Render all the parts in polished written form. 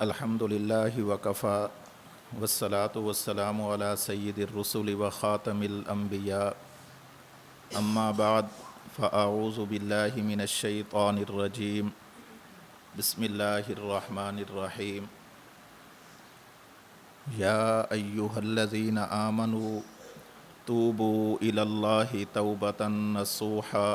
الحمد للہ وکفا والصلاة والسلام علی سید الرسل و خاتم الانبیاء اما بعد فاعوذ باللہ من الشیطان الرجیم بسم اللہ الرحمن الرحیم یا ایہا الذین آمنوا توبوا الی اللہ توبۃ نصوحا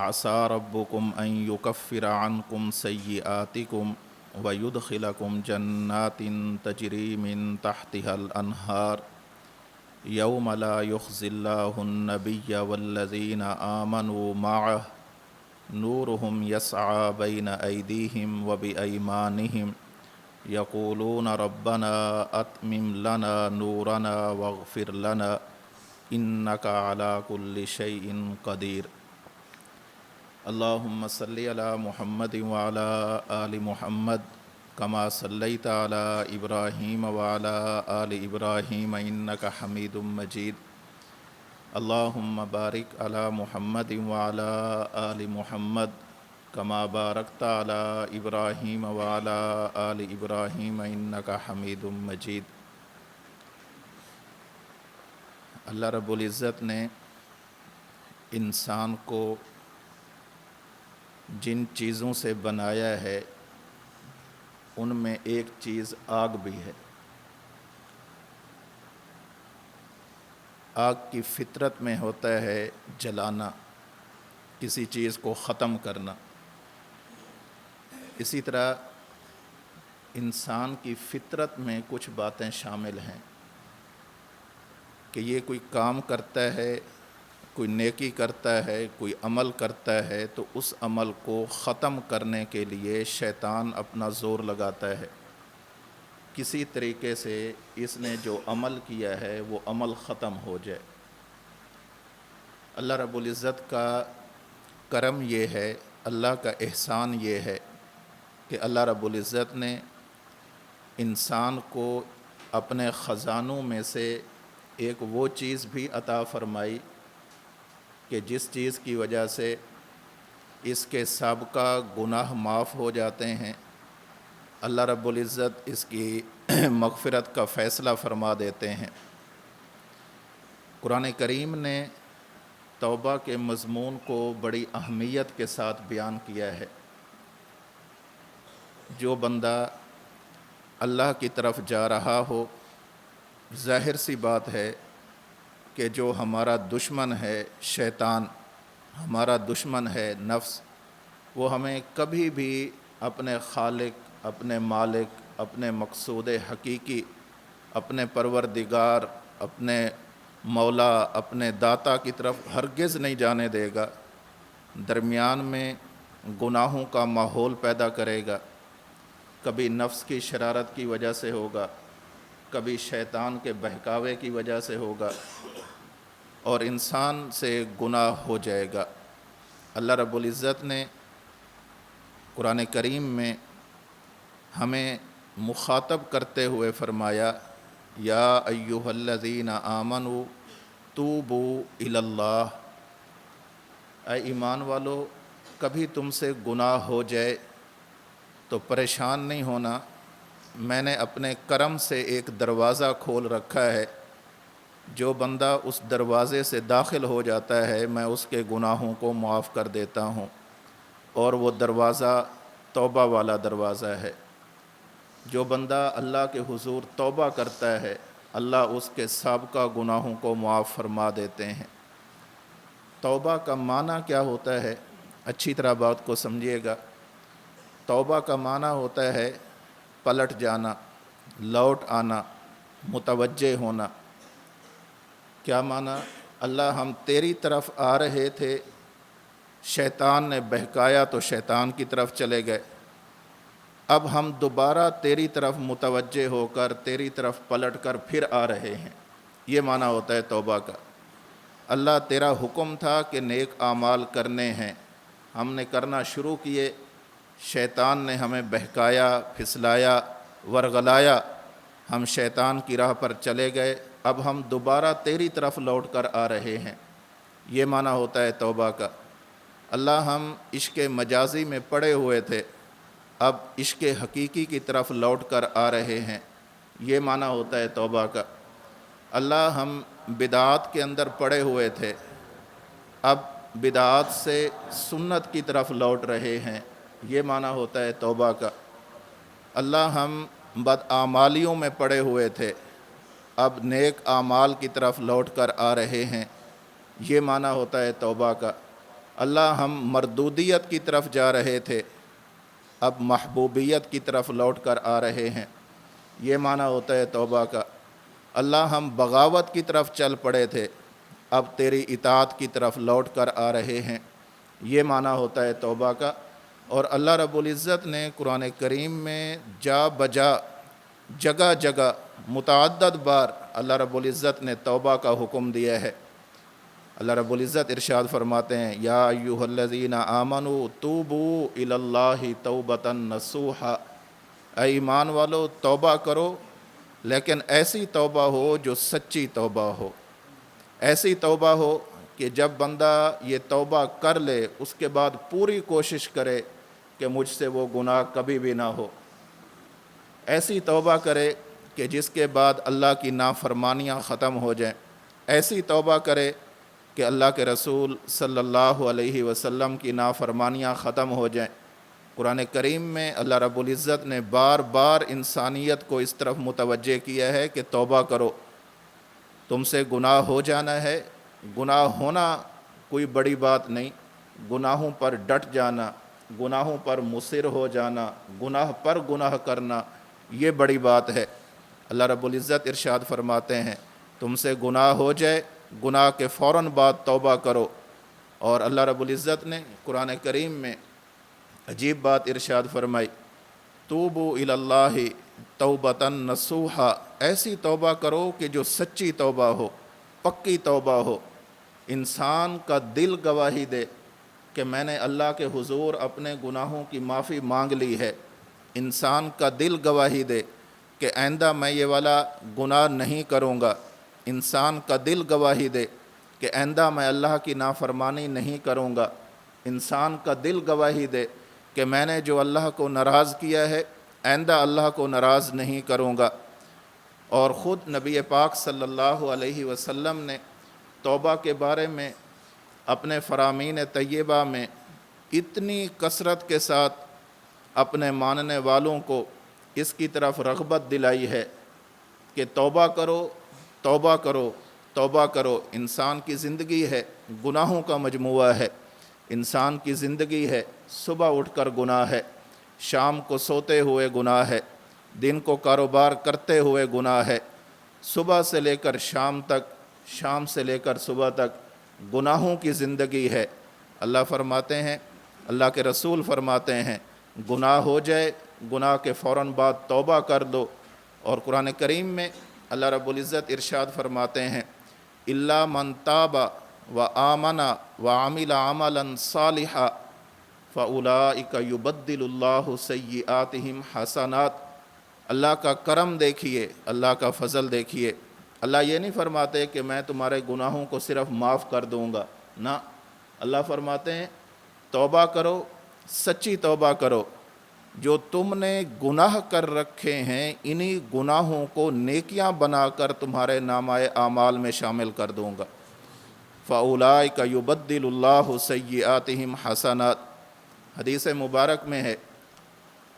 عسى ربكم أن يكفر عنكم سيئاتكم ويدخلكم جنات تجري من تحتها الأنهار يوم لا يخزي الله النبي والذين آمنوا معه نورهم يسعى بين أيديهم وبأيمانهم يقولون ربنا أتمم لنا نورنا واغفر لنا إنك على كل شيء قدير اللهم صل على محمد وعلى آل محمد كما صليت على إبراهيم وعلى آل إبراهيم إنك حميد مجيد اللهم بارك على محمد وعلى آل محمد كما باركت على إبراهيم وعلى آل إبراهيم إنك حميد مجيد۔ اللہ رب العزت نے انسان کو جن چیزوں سے بنایا ہے ان میں ایک چیز آگ بھی ہے۔ آگ کی فطرت میں ہوتا ہے جلانا، کسی چیز کو ختم کرنا۔ اسی طرح انسان کی فطرت میں کچھ باتیں شامل ہیں کہ یہ کوئی کام کرتا ہے، کوئی نیکی کرتا ہے، کوئی عمل کرتا ہے تو اس عمل کو ختم کرنے کے لیے شیطان اپنا زور لگاتا ہے، کسی طریقے سے اس نے جو عمل کیا ہے وہ عمل ختم ہو جائے۔ اللہ رب العزت کا کرم یہ ہے، اللہ کا احسان یہ ہے کہ اللہ رب العزت نے انسان کو اپنے خزانوں میں سے ایک وہ چیز بھی عطا فرمائی کہ جس چیز کی وجہ سے اس کے سابقہ گناہ معاف ہو جاتے ہیں، اللہ رب العزت اس کی مغفرت کا فیصلہ فرما دیتے ہیں۔ قرآن کریم نے توبہ کے مضمون کو بڑی اہمیت کے ساتھ بیان کیا ہے۔ جو بندہ اللہ کی طرف جا رہا ہو، ظاہر سی بات ہے کہ جو ہمارا دشمن ہے شیطان، ہمارا دشمن ہے نفس، وہ ہمیں کبھی بھی اپنے خالق، اپنے مالک، اپنے مقصود حقیقی، اپنے پروردگار، اپنے مولا، اپنے داتا کی طرف ہرگز نہیں جانے دے گا۔ درمیان میں گناہوں کا ماحول پیدا کرے گا، کبھی نفس کی شرارت کی وجہ سے ہوگا، کبھی شیطان کے بہکاوے کی وجہ سے ہوگا، اور انسان سے گناہ ہو جائے گا۔ اللہ رب العزت نے قرآن کریم میں ہمیں مخاطب کرتے ہوئے فرمایا، یا ایہا الذین آمنوا توبوا الی اللہ، اے ایمان والو، کبھی تم سے گناہ ہو جائے تو پریشان نہیں ہونا، میں نے اپنے کرم سے ایک دروازہ کھول رکھا ہے، جو بندہ اس دروازے سے داخل ہو جاتا ہے میں اس کے گناہوں کو معاف کر دیتا ہوں، اور وہ دروازہ توبہ والا دروازہ ہے۔ جو بندہ اللہ کے حضور توبہ کرتا ہے، اللہ اس کے سابقہ گناہوں کو معاف فرما دیتے ہیں۔ توبہ کا معنی کیا ہوتا ہے؟ اچھی طرح بات کو سمجھیے گا۔ توبہ کا معنی ہوتا ہے پلٹ جانا، لوٹ آنا، متوجہ ہونا۔ کیا معنی؟ اللہ ہم تیری طرف آ رہے تھے، شیطان نے بہکایا تو شیطان کی طرف چلے گئے، اب ہم دوبارہ تیری طرف متوجہ ہو کر تیری طرف پلٹ کر پھر آ رہے ہیں۔ یہ معنی ہوتا ہے توبہ کا۔ اللہ تیرا حکم تھا کہ نیک اعمال کرنے ہیں، ہم نے کرنا شروع کیے، شیطان نے ہمیں بہکایا، پھسلایا، ورغلایا، ہم شیطان کی راہ پر چلے گئے، اب ہم دوبارہ تیری طرف لوٹ کر آ رہے ہیں۔ یہ معنی ہوتا ہے توبہ کا۔ اللہ ہم عشق مجازی میں پڑے ہوئے تھے، اب عشق حقیقی کی طرف لوٹ کر آ رہے ہیں، یہ معنی ہوتا ہے توبہ کا۔ اللہ ہم بدعات کے اندر پڑے ہوئے تھے، اب بدعات سے سنت کی طرف لوٹ رہے ہیں، یہ معنی ہوتا ہے توبہ کا۔ اللہ ہم بدعمالیوں میں پڑے ہوئے تھے، اب نیک اعمال کی طرف لوٹ کر آ رہے ہیں، یہ معنی ہوتا ہے توبہ کا۔ اللہ ہم مردودیت کی طرف جا رہے تھے، اب محبوبیت کی طرف لوٹ کر آ رہے ہیں، یہ معنی ہوتا ہے توبہ کا۔ اللہ ہم بغاوت کی طرف چل پڑے تھے، اب تیری اطاعت کی طرف لوٹ کر آ رہے ہیں، یہ معنی ہوتا ہے توبہ کا۔ اور اللہ رب العزت نے قرآن کریم میں جا بجا جگہ جگہ متعدد بار اللہ رب العزت نے توبہ کا حکم دیا ہے۔ اللہ رب العزت ارشاد فرماتے ہیں، یا ایھا الذین آمنوا توبوا الی اللہ توبۃ نصوحا، اے ایمان والو توبہ کرو، لیکن ایسی توبہ ہو جو سچی توبہ ہو، ایسی توبہ ہو کہ جب بندہ یہ توبہ کر لے اس کے بعد پوری کوشش کرے کہ مجھ سے وہ گناہ کبھی بھی نہ ہو، ایسی توبہ کرے کہ جس کے بعد اللہ کی نافرمانیاں ختم ہو جائیں، ایسی توبہ کرے کہ اللہ کے رسول صلی اللہ علیہ وسلم کی نافرمانیاں ختم ہو جائیں۔ قرآن کریم میں اللہ رب العزت نے بار بار انسانیت کو اس طرف متوجہ کیا ہے کہ توبہ کرو، تم سے گناہ ہو جانا ہے، گناہ ہونا کوئی بڑی بات نہیں، گناہوں پر ڈٹ جانا، گناہوں پر مصر ہو جانا، گناہ پر گناہ کرنا، یہ بڑی بات ہے۔ اللہ رب العزت ارشاد فرماتے ہیں تم سے گناہ ہو جائے، گناہ کے فوراً بعد توبہ کرو۔ اور اللہ رب العزت نے قرآن کریم میں عجیب بات ارشاد فرمائی، توبوا الی اللہ توبۃ نصوحا، ایسی توبہ کرو کہ جو سچی توبہ ہو، پکی توبہ ہو، انسان کا دل گواہی دے کہ میں نے اللہ کے حضور اپنے گناہوں کی معافی مانگ لی ہے، انسان کا دل گواہی دے کہ آئندہ میں یہ والا گناہ نہیں کروں گا، انسان کا دل گواہی دے کہ آئندہ میں اللہ کی نافرمانی نہیں کروں گا، انسان کا دل گواہی دے کہ میں نے جو اللہ کو ناراض کیا ہے آئندہ اللہ کو ناراض نہیں کروں گا۔ اور خود نبی پاک صلی اللہ علیہ وسلم نے توبہ کے بارے میں اپنے فرامین طیبہ میں اتنی کثرت کے ساتھ اپنے ماننے والوں کو اس کی طرف رغبت دلائی ہے کہ توبہ کرو، توبہ کرو، توبہ کرو۔ انسان کی زندگی ہے، گناہوں کا مجموعہ ہے، انسان کی زندگی ہے، صبح اٹھ کر گناہ ہے، شام کو سوتے ہوئے گناہ ہے، دن کو کاروبار کرتے ہوئے گناہ ہے، صبح سے لے کر شام تک، شام سے لے کر صبح تک گناہوں کی زندگی ہے۔ اللہ فرماتے ہیں، اللہ کے رسول فرماتے ہیں گناہ ہو جائے، گناہ کے فوراً بعد توبہ کر دو۔ اور قرآن کریم میں اللہ رب العزت ارشاد فرماتے ہیں الا من تاب وآمن وعمل عملا صالحا فاولئک یبدل اللہ سیئاتہم حسنات۔ اللہ کا کرم دیکھیے، اللہ کا فضل دیکھیے۔ اللہ یہ نہیں فرماتے کہ میں تمہارے گناہوں کو صرف معاف کر دوں گا، نہ، اللہ فرماتے ہیں توبہ کرو، سچی توبہ کرو، جو تم نے گناہ کر رکھے ہیں انہی گناہوں کو نیکیاں بنا کر تمہارے نامہ اعمال میں شامل کر دوں گا۔ فَأُولَئِكَ يُبَدِّلُ اللَّهُ سَيِّئَاتِهِمْ حَسَنَاتٍ۔ حدیث مبارک میں ہے،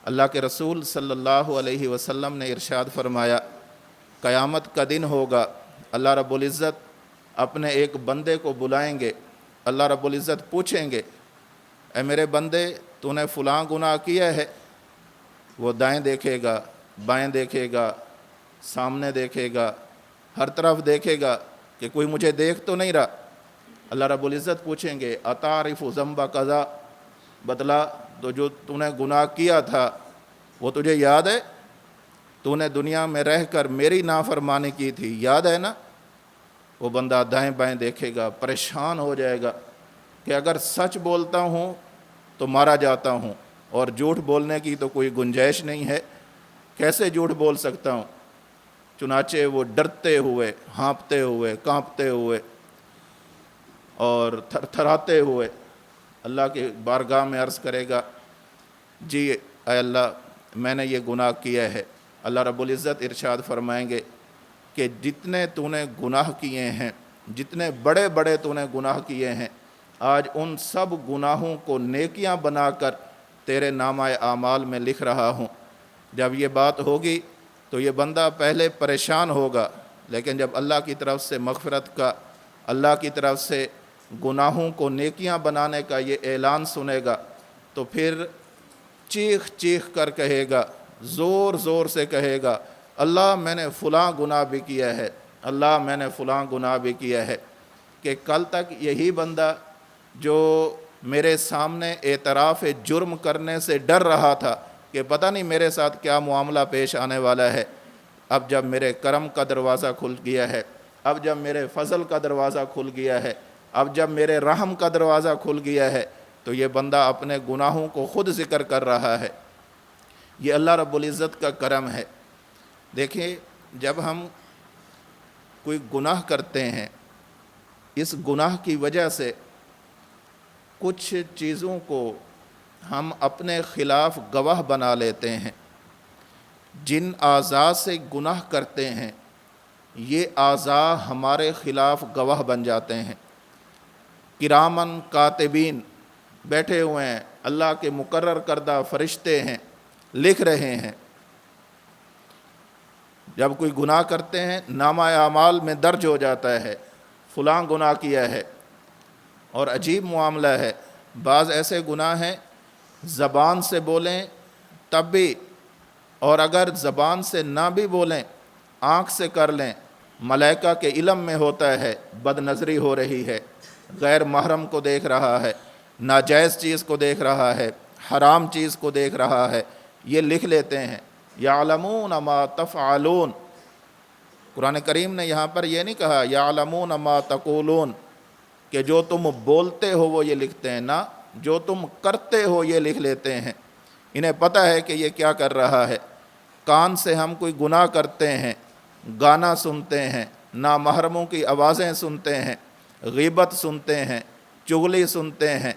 اللہ کے رسول صلی اللہ علیہ وسلم نے ارشاد فرمایا قیامت کا دن ہوگا، اللہ رب العزت اپنے ایک بندے کو بلائیں گے، اللہ رب العزت پوچھیں گے اے میرے بندے تو نے فلاں گناہ کیا ہے؟ وہ دائیں دیکھے گا، بائیں دیکھے گا، سامنے دیکھے گا، ہر طرف دیکھے گا کہ کوئی مجھے دیکھ تو نہیں رہا۔ اللہ رب العزت پوچھیں گے اتعرف ذنب کذا، بتلا تو جو تو نے گناہ کیا تھا وہ تجھے یاد ہے؟ تو نے دنیا میں رہ کر میری نافرمانی کی تھی، یاد ہے نا؟ وہ بندہ دائیں بائیں دیکھے گا، پریشان ہو جائے گا کہ اگر سچ بولتا ہوں تو مارا جاتا ہوں اور جھوٹ بولنے کی تو کوئی گنجائش نہیں ہے، کیسے جھوٹ بول سکتا ہوں؟ چنانچہ وہ ڈرتے ہوئے، ہانپتے ہوئے، کانپتے ہوئے اور تھر تھراتے ہوئے اللہ کی بارگاہ میں عرض کرے گا جی اے اللہ میں نے یہ گناہ کیا ہے، اللہ رب العزت ارشاد فرمائیں گے کہ جتنے تو نے گناہ کیے ہیں، جتنے بڑے بڑے تو نے گناہ کیے ہیں، آج ان سب گناہوں کو نیکیاں بنا کر تیرے نامہ اعمال میں لکھ رہا ہوں۔ جب یہ بات ہوگی تو یہ بندہ پہلے پریشان ہوگا، لیکن جب اللہ کی طرف سے مغفرت کا، اللہ کی طرف سے گناہوں کو نیکیاں بنانے کا یہ اعلان سنے گا تو پھر چیخ چیخ کر کہے گا، زور زور سے کہے گا، اللہ میں نے فلاں گناہ بھی کیا ہے، اللہ میں نے فلاں گناہ بھی کیا ہے۔ کہ کل تک یہی بندہ جو میرے سامنے اعتراف جرم کرنے سے ڈر رہا تھا کہ پتہ نہیں میرے ساتھ کیا معاملہ پیش آنے والا ہے، اب جب میرے کرم کا دروازہ کھل گیا ہے، اب جب میرے فضل کا دروازہ کھل گیا ہے، اب جب میرے رحم کا دروازہ کھل گیا ہے، تو یہ بندہ اپنے گناہوں کو خود ذکر کر رہا ہے۔ یہ اللہ رب العزت کا کرم ہے۔ دیکھیں، جب ہم کوئی گناہ کرتے ہیں، اس گناہ کی وجہ سے کچھ چیزوں کو ہم اپنے خلاف گواہ بنا لیتے ہیں۔ جن اعضاء سے گناہ کرتے ہیں یہ اعضاء ہمارے خلاف گواہ بن جاتے ہیں۔ کرامن کاتبین بیٹھے ہوئے ہیں، اللہ کے مقرر کردہ فرشتے ہیں، لکھ رہے ہیں۔ جب کوئی گناہ کرتے ہیں نامہ اعمال میں درج ہو جاتا ہے فلاں گناہ کیا ہے۔ اور عجیب معاملہ ہے، بعض ایسے گناہ ہیں زبان سے بولیں تب بھی، اور اگر زبان سے نہ بھی بولیں آنکھ سے کر لیں، ملائکہ کے علم میں ہوتا ہے بد نظری ہو رہی ہے، غیر محرم کو دیکھ رہا ہے، ناجائز چیز کو دیکھ رہا ہے، حرام چیز کو دیکھ رہا ہے، یہ لکھ لیتے ہیں۔ یعلمون ما تفعلون، قرآن کریم نے یہاں پر یہ نہیں کہا یعلمون ما تقولون کہ جو تم بولتے ہو وہ یہ لکھتے ہیں، نہ جو تم کرتے ہو یہ لکھ لیتے ہیں۔ انہیں پتہ ہے کہ یہ کیا کر رہا ہے۔ کان سے ہم کوئی گناہ کرتے ہیں، گانا سنتے ہیں، نامحرموں کی آوازیں سنتے ہیں، غیبت سنتے ہیں، چغلی سنتے ہیں،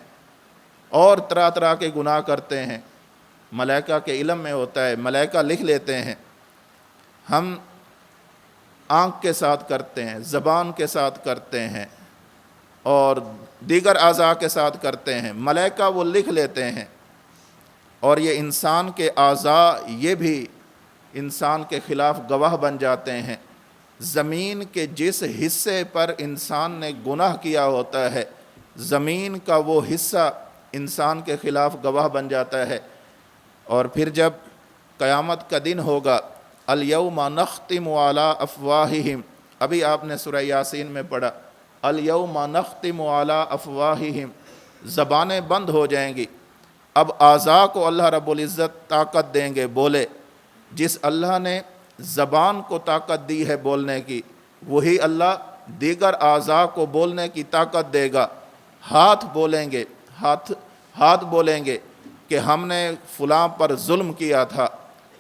اور طرح طرح کے گناہ کرتے ہیں، ملائکہ کے علم میں ہوتا ہے، ملائکہ لکھ لیتے ہیں۔ ہم آنکھ کے ساتھ کرتے ہیں، زبان کے ساتھ کرتے ہیں، اور دیگر اعضاء کے ساتھ کرتے ہیں، ملائکہ وہ لکھ لیتے ہیں۔ اور یہ انسان کے اعضاء یہ بھی انسان کے خلاف گواہ بن جاتے ہیں۔ زمین کے جس حصے پر انسان نے گناہ کیا ہوتا ہے، زمین کا وہ حصہ انسان کے خلاف گواہ بن جاتا ہے۔ اور پھر جب قیامت کا دن ہوگا، الیوم نختم علی افواہہم، ابھی آپ نے سورہ یاسین میں پڑھا، الیوم نختم علی افواہہم، زبانیں بند ہو جائیں گی۔ اب اعضاء کو اللہ رب العزت طاقت دیں گے، بولے۔ جس اللہ نے زبان کو طاقت دی ہے بولنے کی، وہی اللہ دیگر اعضاء کو بولنے کی طاقت دے گا۔ ہاتھ بولیں گے، ہاتھ بولیں گے کہ ہم نے فلاں پر ظلم کیا تھا۔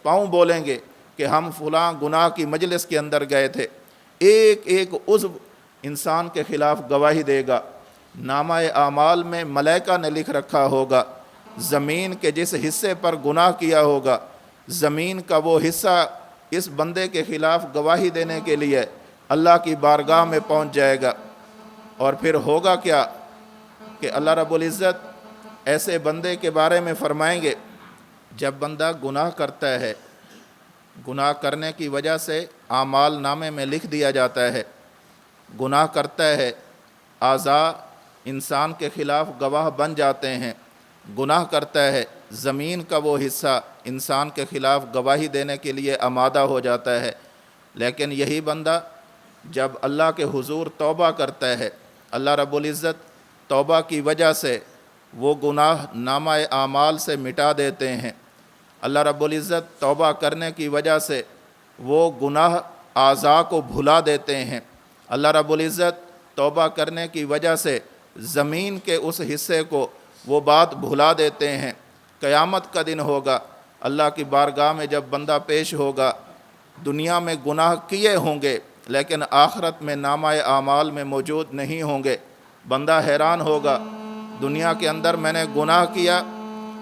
پاؤں بولیں گے کہ ہم فلاں گناہ کی مجلس کے اندر گئے تھے۔ ایک ایک عضو انسان کے خلاف گواہی دے گا۔ نامہ اعمال میں ملائکہ نے لکھ رکھا ہوگا، زمین کے جس حصے پر گناہ کیا ہوگا، زمین کا وہ حصہ اس بندے کے خلاف گواہی دینے کے لیے اللہ کی بارگاہ میں پہنچ جائے گا۔ اور پھر ہوگا کیا کہ اللہ رب العزت ایسے بندے کے بارے میں فرمائیں گے، جب بندہ گناہ کرتا ہے، گناہ کرنے کی وجہ سے اعمال نامے میں لکھ دیا جاتا ہے، گناہ کرتا ہے، اعضاء انسان کے خلاف گواہ بن جاتے ہیں، گناہ کرتا ہے، زمین کا وہ حصہ انسان کے خلاف گواہی دینے کے لیے آمادہ ہو جاتا ہے۔ لیکن یہی بندہ جب اللہ کے حضور توبہ کرتا ہے، اللہ رب العزت توبہ کی وجہ سے وہ گناہ نامہ اعمال سے مٹا دیتے ہیں۔ اللہ رب العزت توبہ کرنے کی وجہ سے وہ گناہ اعضاء کو بھلا دیتے ہیں۔ اللہ رب العزت توبہ کرنے کی وجہ سے زمین کے اس حصے کو وہ بات بھلا دیتے ہیں۔ قیامت کا دن ہوگا، اللہ کی بارگاہ میں جب بندہ پیش ہوگا، دنیا میں گناہ کیے ہوں گے لیکن آخرت میں نامہ اعمال میں موجود نہیں ہوں گے۔ بندہ حیران ہوگا، دنیا کے اندر میں نے گناہ کیا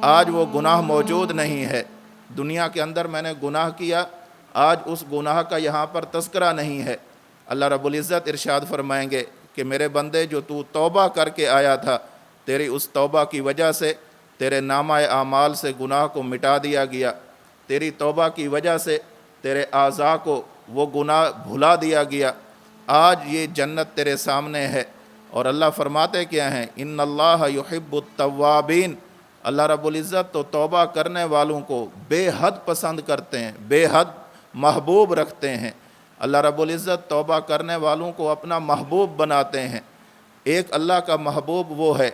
آج وہ گناہ موجود نہیں ہے۔ دنیا کے اندر میں نے گناہ کیا، آج اس گناہ کا یہاں پر تذکرہ نہیں ہے۔ اللہ رب العزت ارشاد فرمائیں گے کہ میرے بندے جو تو توبہ کر کے آیا تھا، تیری اس توبہ کی وجہ سے تیرے نامہ اعمال سے گناہ کو مٹا دیا گیا، تیری توبہ کی وجہ سے تیرے اعضاء کو وہ گناہ بھلا دیا گیا، آج یہ جنت تیرے سامنے ہے۔ اور اللہ فرماتے کیا ہیں؟ ان اللہ یحب التوابین، اللہ رب العزت تو توبہ کرنے والوں کو بے حد پسند کرتے ہیں، بے حد محبوب رکھتے ہیں۔ اللہ رب العزت توبہ کرنے والوں کو اپنا محبوب بناتے ہیں۔ ایک اللہ کا محبوب وہ ہے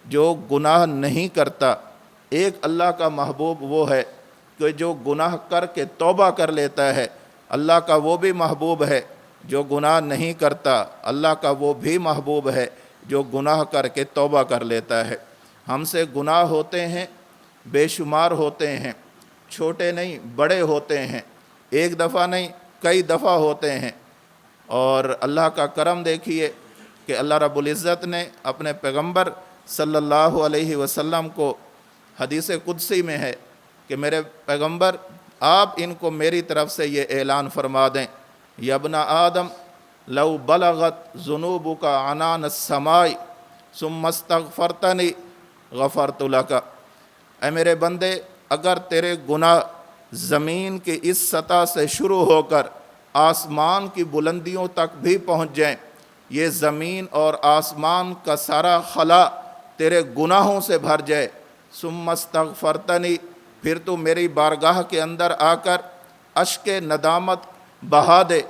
جو گناہ نہیں کرتا، ایک اللہ کا محبوب وہ ہے کہ جو گناہ کر کے توبہ کر لیتا ہے۔ اللہ کا وہ بھی محبوب ہے جو گناہ نہیں کرتا، اللہ کا وہ بھی محبوب ہے جو گناہ کر کے توبہ کر لیتا ہے۔ ہم سے گناہ ہوتے ہیں، بے شمار ہوتے ہیں، چھوٹے نہیں بڑے ہوتے ہیں، ایک دفعہ نہیں کئی دفعہ ہوتے ہیں۔ اور اللہ کا کرم دیکھیے کہ اللہ رب العزت نے اپنے پیغمبر صلی اللہ علیہ وسلم کو حدیث قدسی میں ہے کہ میرے پیغمبر آپ ان کو میری طرف سے یہ اعلان فرما دیں، یا ابن آدم لو بلغت ذنوبک عنان السماء ثم استغفرتنی غفرت لک، اے میرے بندے اگر تیرے گناہ زمین کی اس سطح سے شروع ہو کر آسمان کی بلندیوں تک بھی پہنچ جائیں، یہ زمین اور آسمان کا سارا خلا تیرے گناہوں سے بھر جائے، ثم استغفرتنی، پھر تو میری بارگاہ کے اندر آ کر اشک ندامت بہا دے،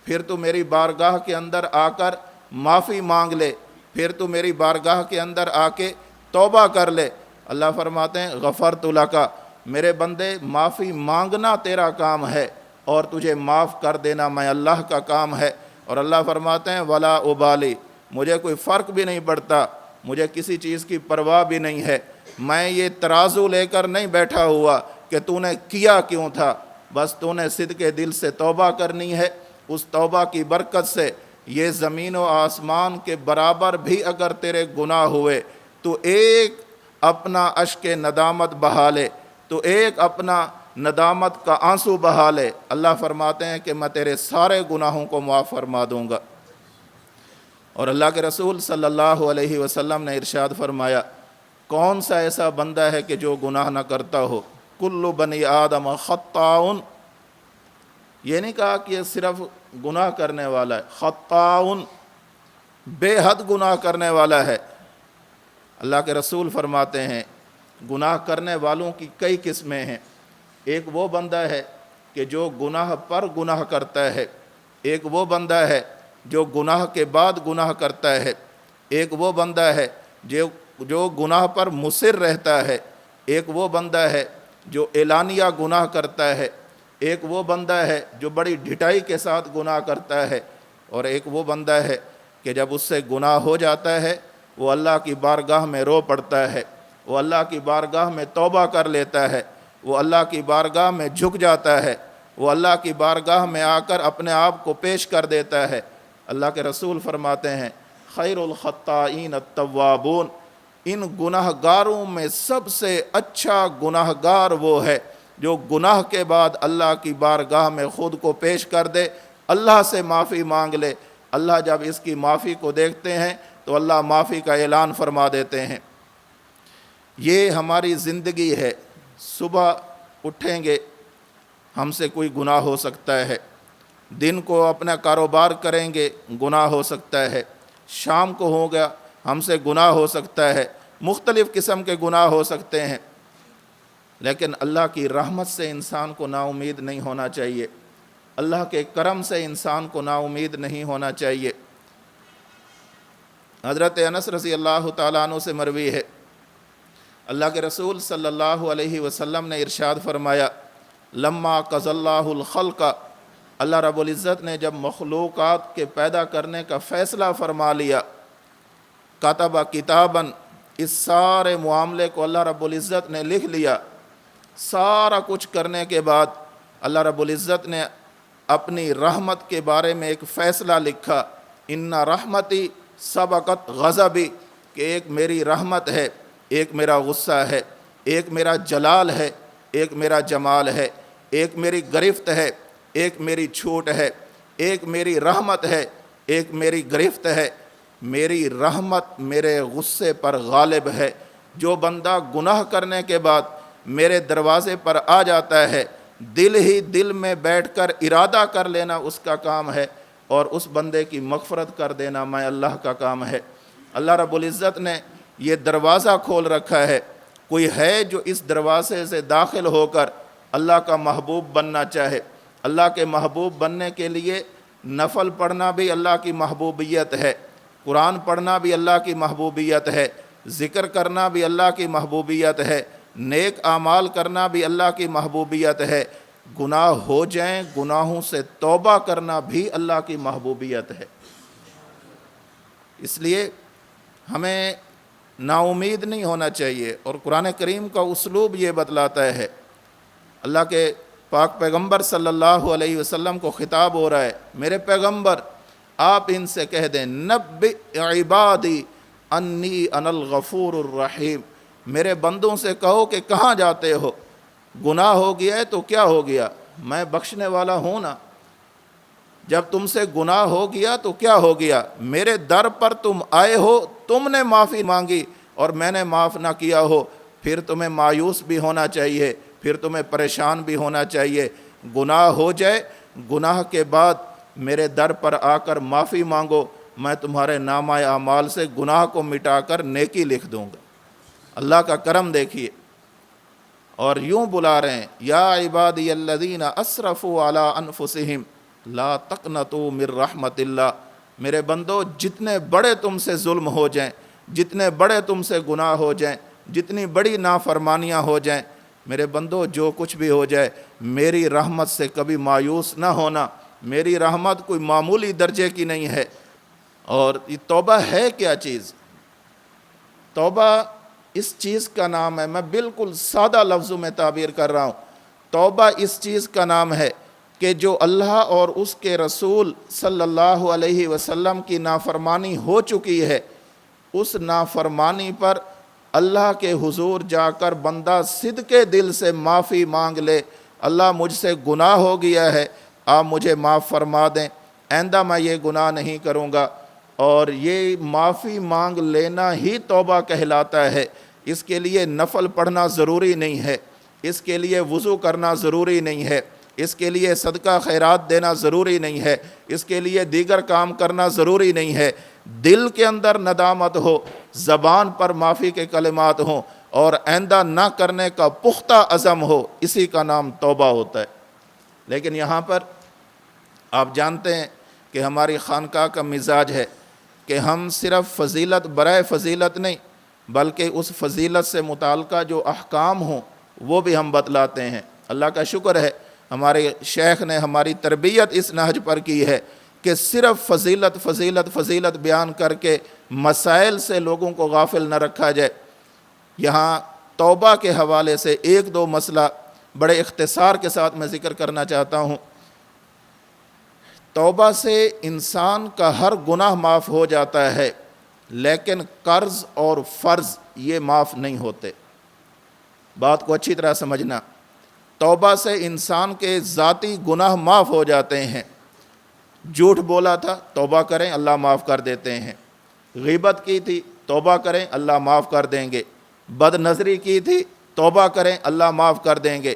پھر تو میری بارگاہ کے اندر آ کر معافی مانگ لے، پھر تو میری بارگاہ کے اندر آ کے توبہ کر لے، اللہ فرماتے ہیں غفرت لک، میرے بندے معافی مانگنا تیرا کام ہے اور تجھے معاف کر دینا میں اللہ کا کام ہے۔ اور اللہ فرماتے ہیں ولا ابالی، مجھے کوئی فرق بھی نہیں پڑتا، مجھے کسی چیز کی پرواہ بھی نہیں ہے، میں یہ ترازو لے کر نہیں بیٹھا ہوا کہ تو نے کیا کیوں تھا، بس تو نے صدق دل سے توبہ کرنی ہے، اس توبہ کی برکت سے یہ زمین و آسمان کے برابر بھی اگر تیرے گناہ ہوئے تو ایک اپنا اشک ندامت بہا لے، تو ایک اپنا ندامت کا آنسو بہا لے، اللہ فرماتے ہیں کہ میں تیرے سارے گناہوں کو معاف فرما دوں گا۔ اور اللہ کے رسول صلی اللہ علیہ وسلم نے ارشاد فرمایا کون سا ایسا بندہ ہے کہ جو گناہ نہ کرتا ہو؟ کل بنی آدم خطاؤن، یہ نہیں کہا کہ یہ صرف گناہ کرنے والا ہے، خطاؤن بے حد گناہ کرنے والا ہے۔ اللہ کے رسول فرماتے ہیں گناہ کرنے والوں کی کئی قسمیں ہیں، ایک وہ بندہ ہے کہ جو گناہ پر گناہ کرتا ہے، ایک وہ بندہ ہے جو گناہ کے بعد گناہ کرتا ہے، ایک وہ بندہ ہے جو گناہ پر مصر رہتا ہے، ایک وہ بندہ ہے جو اعلانیہ گناہ کرتا ہے، ایک وہ بندہ ہے جو بڑی ڈھٹائی کے ساتھ گناہ کرتا ہے، اور ایک وہ بندہ ہے کہ جب اس سے گناہ ہو جاتا ہے وہ اللہ کی بارگاہ میں رو پڑتا ہے، وہ اللہ کی بارگاہ میں توبہ کر لیتا ہے، وہ اللہ کی بارگاہ میں جھک جاتا ہے، وہ اللہ کی بارگاہ میں آ کر اپنے آپ کو پیش کر دیتا ہے۔ اللہ کے رسول فرماتے ہیں خیر الخطائین التوابون، ان گناہ گاروں میں سب سے اچھا گناہ گار وہ ہے جو گناہ کے بعد اللہ کی بارگاہ میں خود کو پیش کر دے، اللہ سے معافی مانگ لے۔ اللہ جب اس کی معافی کو دیکھتے ہیں تو اللہ معافی کا اعلان فرما دیتے ہیں۔ یہ ہماری زندگی ہے، صبح اٹھیں گے ہم سے کوئی گناہ ہو سکتا ہے، دن کو اپنا کاروبار کریں گے گناہ ہو سکتا ہے، شام کو ہوگا ہم سے گناہ ہو سکتا ہے، مختلف قسم کے گناہ ہو سکتے ہیں، لیکن اللہ کی رحمت سے انسان کو نا امید نہیں ہونا چاہیے، اللہ کے کرم سے انسان کو نا امید نہیں ہونا چاہیے۔ حضرت انس رضی اللہ تعالیٰ عنہ سے مروی ہے اللہ کے رسول صلی اللہ علیہ وسلم نے ارشاد فرمایا لما قضى اللہ الخلق، اللہ رب العزت نے جب مخلوقات کے پیدا کرنے کا فیصلہ فرما لیا، کتب کتاباً، اس سارے معاملے کو اللہ رب العزت نے لکھ لیا، سارا کچھ کرنے کے بعد اللہ رب العزت نے اپنی رحمت کے بارے میں ایک فیصلہ لکھا، ان رحمتی سبقت غضبی، کہ ایک میری رحمت ہے ایک میرا غصہ ہے، ایک میرا جلال ہے، ایک میرا جمال ہے، ایک میری گرفت ہے، ایک میری چھوٹ ہے، ایک میری رحمت ہے، ایک میری گرفت ہے۔ میری رحمت میرے غصے پر غالب ہے۔ جو بندہ گناہ کرنے کے بعد میرے دروازے پر آ جاتا ہے، دل ہی دل میں بیٹھ کر ارادہ کر لینا اس کا کام ہے، اور اس بندے کی مغفرت کر دینا میں اللہ کا کام ہے۔ اللہ رب العزت نے یہ دروازہ کھول رکھا ہے۔ کوئی ہے جو اس دروازے سے داخل ہو کر اللہ کا محبوب بننا چاہے؟ اللہ کے محبوب بننے کے لیے نفل پڑھنا بھی اللہ کی محبوبیت ہے، قرآن پڑھنا بھی اللہ کی محبوبیت ہے، ذکر کرنا بھی اللہ کی محبوبیت ہے، نیک اعمال کرنا بھی اللہ کی محبوبیت ہے، گناہ ہو جائیں گناہوں سے توبہ کرنا بھی اللہ کی محبوبیت ہے۔ اس لیے ہمیں نا امید نہیں ہونا چاہیے، اور قرآن کریم کا اسلوب یہ بتلاتا ہے۔ اللہ کے پاک پیغمبر صلی اللہ علیہ وسلم کو خطاب ہو رہا ہے، میرے پیغمبر آپ ان سے کہہ دیں نبئ عبادی انی انا الغفور الرحیم، میرے بندوں سے کہو کہ کہاں جاتے ہو، گناہ ہو گیا ہے تو کیا ہو گیا، میں بخشنے والا ہوں نا۔ جب تم سے گناہ ہو گیا تو کیا ہو گیا، میرے در پر تم آئے ہو، تم نے معافی مانگی اور میں نے معاف نہ کیا ہو، پھر تمہیں مایوس بھی ہونا چاہیے، پھر تمہیں پریشان بھی ہونا چاہیے۔ گناہ ہو جائے، گناہ کے بعد میرے در پر آ کر معافی مانگو، میں تمہارے نامہ اعمال سے گناہ کو مٹا کر نیکی لکھ دوں گا۔ اللہ کا کرم دیکھیے، اور یوں بلا رہے ہیں یا عبادی الذین اسرفوا علی انفسہم لا تقنطوا من رحمت اللہ، میرے بندو جتنے بڑے تم سے ظلم ہو جائیں، جتنے بڑے تم سے گناہ ہو جائیں، جتنی بڑی نافرمانیاں ہو جائیں، میرے بندو جو کچھ بھی ہو جائے میری رحمت سے کبھی مایوس نہ ہونا۔ میری رحمت کوئی معمولی درجے کی نہیں ہے۔ اور یہ توبہ ہے کیا چیز؟ توبہ اس چیز کا نام ہے، میں بالکل سادہ لفظوں میں تعبیر کر رہا ہوں، توبہ اس چیز کا نام ہے کہ جو اللہ اور اس کے رسول صلی اللہ علیہ وسلم کی نافرمانی ہو چکی ہے، اس نافرمانی پر اللہ کے حضور جا کر بندہ صدقے دل سے معافی مانگ لے، اللہ مجھ سے گناہ ہو گیا ہے، آپ مجھے معاف فرما دیں، آئندہ میں یہ گناہ نہیں کروں گا۔ اور یہ معافی مانگ لینا ہی توبہ کہلاتا ہے۔ اس کے لیے نفل پڑھنا ضروری نہیں ہے، اس کے لیے وضو کرنا ضروری نہیں ہے، اس کے لیے صدقہ خیرات دینا ضروری نہیں ہے، اس کے لیے دیگر کام کرنا ضروری نہیں ہے۔ دل کے اندر ندامت ہو، زبان پر معافی کے کلمات ہوں، اور آئندہ نہ کرنے کا پختہ عزم ہو، اسی کا نام توبہ ہوتا ہے۔ لیکن یہاں پر آپ جانتے ہیں کہ ہماری خانقاہ کا مزاج ہے کہ ہم صرف فضیلت برائے فضیلت نہیں، بلکہ اس فضیلت سے متعلقہ جو احکام ہوں وہ بھی ہم بتلاتے ہیں۔ اللہ کا شکر ہے ہمارے شیخ نے ہماری تربیت اس نہج پر کی ہے کہ صرف فضیلت فضیلت فضیلت بیان کر کے مسائل سے لوگوں کو غافل نہ رکھا جائے۔ یہاں توبہ کے حوالے سے ایک دو مسئلہ بڑے اختصار کے ساتھ میں ذکر کرنا چاہتا ہوں۔ توبہ سے انسان کا ہر گناہ معاف ہو جاتا ہے، لیکن قرض اور فرض یہ معاف نہیں ہوتے۔ بات کو اچھی طرح سمجھنا، توبہ سے انسان کے ذاتی گناہ معاف ہو جاتے ہیں۔ جھوٹ بولا تھا، توبہ کریں اللہ معاف کر دیتے ہیں۔ غیبت کی تھی، توبہ کریں اللہ معاف کر دیں گے۔ بد نظری کی تھی، توبہ کریں اللہ معاف کر دیں گے۔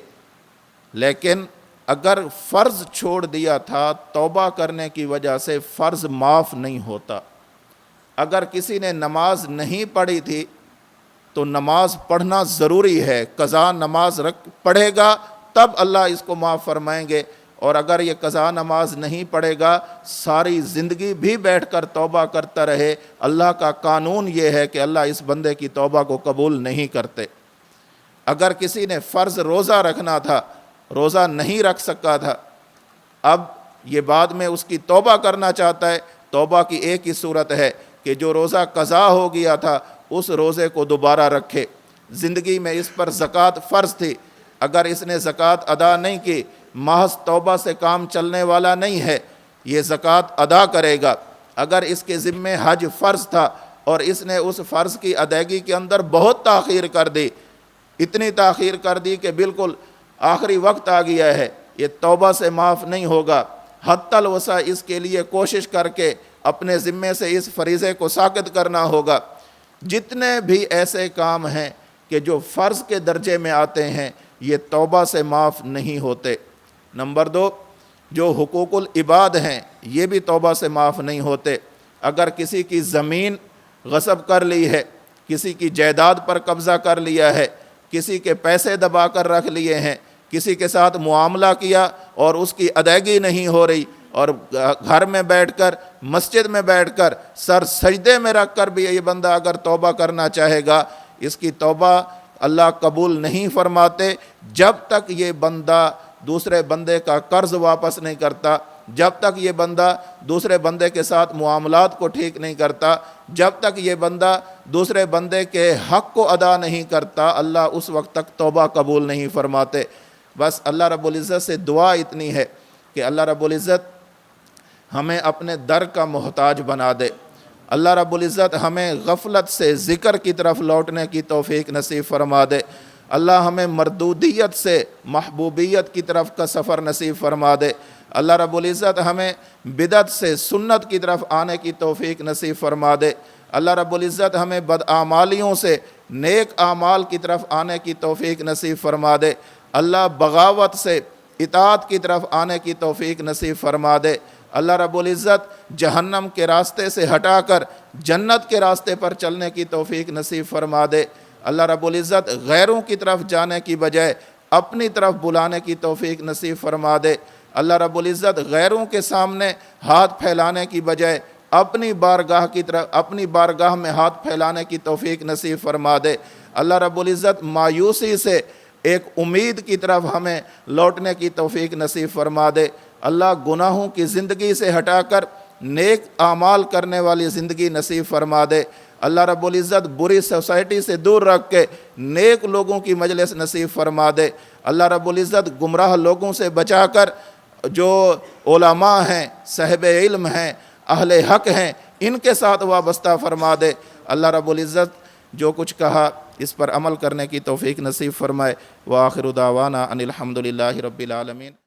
لیکن اگر فرض چھوڑ دیا تھا، توبہ کرنے کی وجہ سے فرض معاف نہیں ہوتا۔ اگر کسی نے نماز نہیں پڑھی تھی تو نماز پڑھنا ضروری ہے، قضا نماز پڑھے گا تب اللہ اس کو معاف فرمائیں گے، اور اگر یہ قضا نماز نہیں پڑھے گا ساری زندگی بھی بیٹھ کر توبہ کرتا رہے، اللہ کا قانون یہ ہے کہ اللہ اس بندے کی توبہ کو قبول نہیں کرتے۔ اگر کسی نے فرض روزہ رکھنا تھا، روزہ نہیں رکھ سکا تھا، اب یہ بعد میں اس کی توبہ کرنا چاہتا ہے، توبہ کی ایک ہی صورت ہے کہ جو روزہ قضا ہو گیا تھا اس روزے کو دوبارہ رکھے۔ زندگی میں اس پر زکوٰۃ فرض تھی، اگر اس نے زکوٰۃ ادا نہیں کی، محض توبہ سے کام چلنے والا نہیں ہے، یہ زکوٰۃ ادا کرے گا۔ اگر اس کے ذمے حج فرض تھا اور اس نے اس فرض کی ادائیگی کے اندر بہت تاخیر کر دی، اتنی تاخیر کر دی کہ بالکل آخری وقت آ گیا ہے، یہ توبہ سے معاف نہیں ہوگا۔ حتی الوسع اس کے لیے کوشش کر کے اپنے ذمے سے اس فریضے کو ساقط کرنا ہوگا۔ جتنے بھی ایسے کام ہیں کہ جو فرض کے درجے میں آتے ہیں یہ توبہ سے معاف نہیں ہوتے۔ نمبر 2، جو حقوق العباد ہیں یہ بھی توبہ سے معاف نہیں ہوتے۔ اگر کسی کی زمین غصب کر لی ہے، کسی کی جائیداد پر قبضہ کر لیا ہے، کسی کے پیسے دبا کر رکھ لیے ہیں، کسی کے ساتھ معاملہ کیا اور اس کی ادائیگی نہیں ہو رہی، اور گھر میں بیٹھ کر، مسجد میں بیٹھ کر، سر سجدے میں رکھ کر بھی یہ بندہ اگر توبہ کرنا چاہے گا، اس کی توبہ اللہ قبول نہیں فرماتے جب تک یہ بندہ دوسرے بندے کا قرض واپس نہیں کرتا، جب تک یہ بندہ دوسرے بندے کے ساتھ معاملات کو ٹھیک نہیں کرتا، جب تک یہ بندہ دوسرے بندے کے حق کو ادا نہیں کرتا، اللہ اس وقت تک توبہ قبول نہیں فرماتے۔ بس اللہ رب العزت سے دعا اتنی ہے کہ اللہ رب العزت ہمیں اپنے در کا محتاج بنا دے۔ اللہ رب العزت ہمیں غفلت سے ذکر کی طرف لوٹنے کی توفیق نصیب فرما دے۔ اللہ ہمیں مردودیت سے محبوبیت کی طرف کا سفر نصیب فرما دے۔ اللہ رب العزت ہمیں بدعت سے سنت کی طرف آنے کی توفیق نصیب فرما دے۔ اللہ رب العزت ہمیں بدعمالیوں سے نیک اعمال کی طرف آنے کی توفیق نصیب فرما دے۔ اللہ بغاوت سے اطاعت کی طرف آنے کی توفیق نصیب فرما دے۔ اللہ رب العزت جہنم کے راستے سے ہٹا کر جنت کے راستے پر چلنے کی توفیق نصیب فرما دے۔ اللہ رب العزت غیروں کی طرف جانے کی بجائے اپنی طرف بلانے کی توفیق نصیب فرما دے۔ اللہ رب العزت غیروں کے سامنے ہاتھ پھیلانے کی بجائے اپنی بارگاہ کی طرف، اپنی بارگاہ میں ہاتھ پھیلانے کی توفیق نصیب فرما دے۔ اللہ رب العزت مایوسی سے ایک امید کی طرف ہمیں لوٹنے کی توفیق نصیب فرما دے۔ اللہ گناہوں کی زندگی سے ہٹا کر نیک اعمال کرنے والی زندگی نصیب فرما دے۔ اللہ رب العزت بری سوسائٹی سے دور رکھ کے نیک لوگوں کی مجلس نصیب فرما دے۔ اللہ رب العزت گمراہ لوگوں سے بچا کر جو علماء ہیں، صاحب علم ہیں، اہل حق ہیں، ان کے ساتھ وابستہ فرما دے۔ اللہ رب العزت جو کچھ کہا اس پر عمل کرنے کی توفیق نصیب فرمائے۔ وآخر دعوانا ان الحمد للہ رب العالمین۔